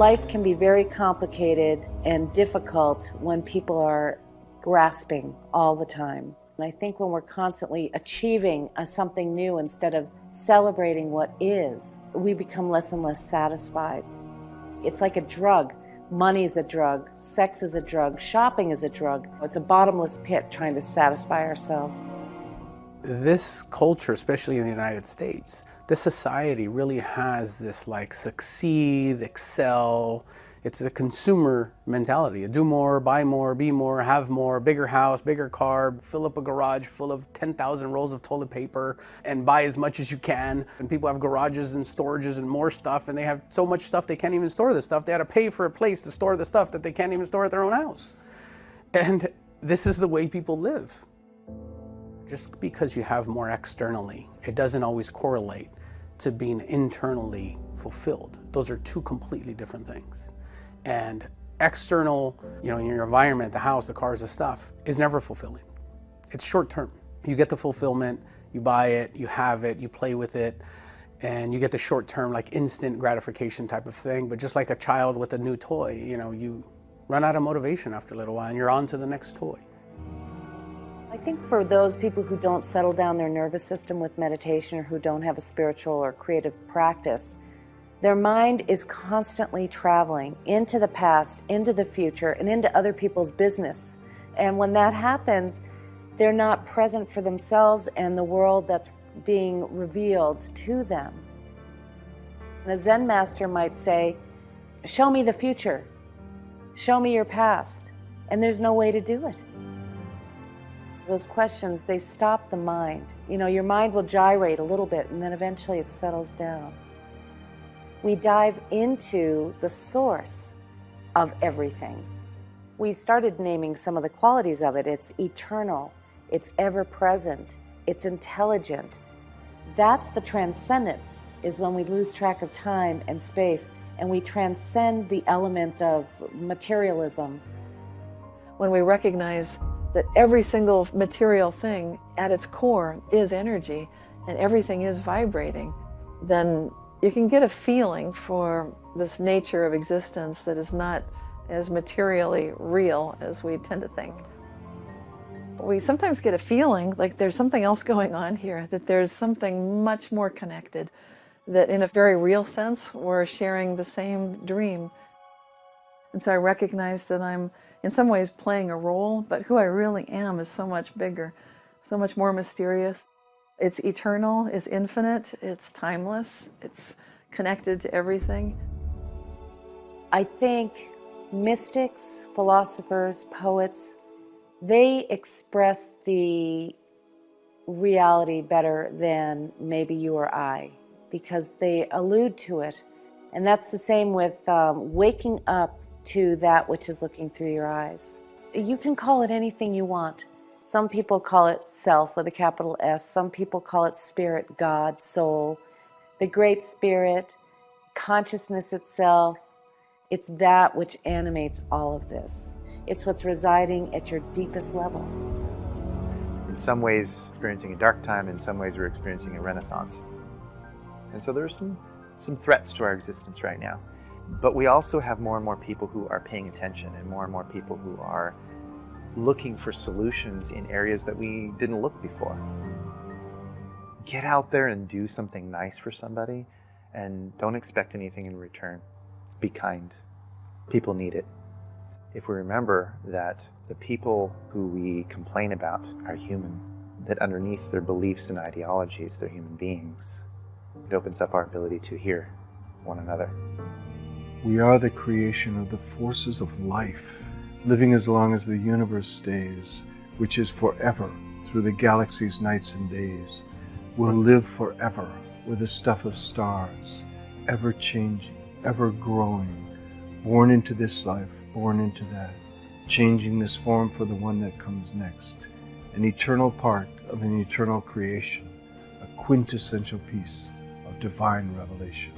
Life can be very complicated and difficult when people are grasping all the time. And I think when we're constantly achieving something new instead of celebrating what is, we become less and less satisfied. It's like a drug. Money is a drug, sex is a drug, shopping is a drug. It's a bottomless pit trying to satisfy ourselves. This culture, especially in the United States, this society really has this like succeed, excel. It's a consumer mentality. Do more, buy more, be more, have more, bigger house, bigger car, fill up a garage full of 10,000 rolls of toilet paper and buy as much as you can. And people have garages and storages and more stuff, and they have so much stuff they can't even store the stuff. They had to pay for a place to store the stuff that they can't even store at their own house. And this is the way people live. Just because you have more externally, it doesn't always correlate to being internally fulfilled. Those are two completely different things. And external, in your environment, the house, the cars, the stuff, is never fulfilling. It's short term. You get the fulfillment, you buy it, you have it, you play with it, and you get the short term, like instant gratification type of thing. But just like a child with a new toy, you run out of motivation after a little while and you're on to the next toy. I think for those people who don't settle down their nervous system with meditation or who don't have a spiritual or creative practice, their mind is constantly traveling into the past, into the future, and into other people's business. And when that happens, they're not present for themselves and the world that's being revealed to them. And a Zen master might say, show me the future, show me your past, and there's no way to do it. Those questions, they stop the mind. Your mind will gyrate a little bit and then eventually it settles down. We dive into the source of everything. We started naming some of the qualities of it. It's eternal, it's ever-present, it's intelligent. That's the transcendence, is when we lose track of time and space and we transcend the element of materialism. When we recognize that every single material thing at its core is energy and everything is vibrating, then you can get a feeling for this nature of existence that is not as materially real as we tend to think. We sometimes get a feeling like there's something else going on here, that there's something much more connected, that in a very real sense, we're sharing the same dream. And so I recognize that I'm in some ways playing a role, but who I really am is so much bigger, so much more mysterious. It's eternal, it's infinite, it's timeless, it's connected to everything. I think mystics, philosophers, poets, they express the reality better than maybe you or I, because they allude to it. And that's the same with waking up to that which is looking through your eyes. You can call it anything you want. Some people call it self with a capital S. Some people call it spirit, God, soul, the great spirit, consciousness itself. It's that which animates all of this. It's what's residing at your deepest level. In some ways, experiencing a dark time, in some ways we're experiencing a renaissance. And so there's some threats to our existence right now. But we also have more and more people who are paying attention and more people who are looking for solutions in areas that we didn't look before. Get out there and do something nice for somebody and don't expect anything in return. Be kind. People need it. If we remember that the people who we complain about are human, that underneath their beliefs and ideologies, they're human beings, it opens up our ability to hear one another. We are the creation of the forces of life, living as long as the universe stays, which is forever, through the galaxy's nights and days. We'll live forever with the stuff of stars, ever changing, ever growing, born into this life, born into that, changing this form for the one that comes next, an eternal part of an eternal creation, a quintessential piece of divine revelation.